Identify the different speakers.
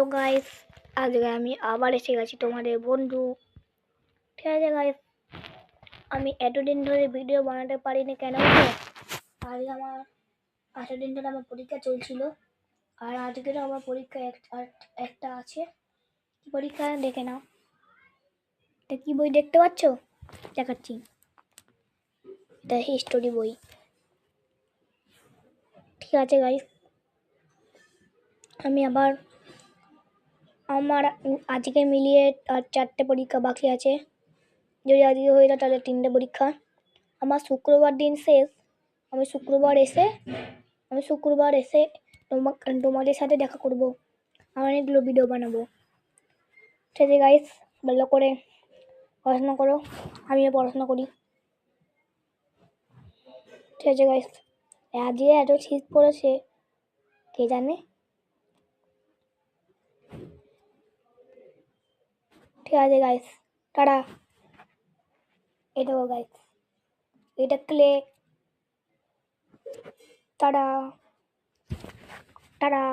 Speaker 1: Hello guys, আজকে আমি আবার এসে গেছি তোমাদের বন্ধু। ঠিক আছে গাইস, আমি এতদিন ধরে ভিডিও বানাতে পারিনি কেন বলো? আজ আমার এতদিন ধরে আমার পরীক্ষা চলছিল, আর আজকের আমার পরীক্ষা একটা আছে। কি পরীক্ষা দেখে নাও। এটা কি বই দেখতে পাচ্ছ? দেখাচ্ছি, এটা হিস্টোরি বই। ঠিক আছে গাইস, আমি আবার আমার আজকে মিলিয়ে আর 4টে পরীক্ষা বাকি আছে। যদি আজকে হয়ে যায় তাহলে 3টে পরীক্ষা। আমার শুক্রবার দিন শেষ। আমি শুক্রবার এসে তোমাদের সাথে দেখা করব। আমি অনেকগুলো ভিডিও বানাবো। ঠিক আছে গাইস, ভালো করে পড়াশোনা করো, আমিও পড়াশোনা করি। ঠিক আছে গাইস, আজকে এত শীত পড়েছে কে জানে। ঠিক আছে গাইস, টাটা। এটা গাইস, এটা ক্লে। Tata tata.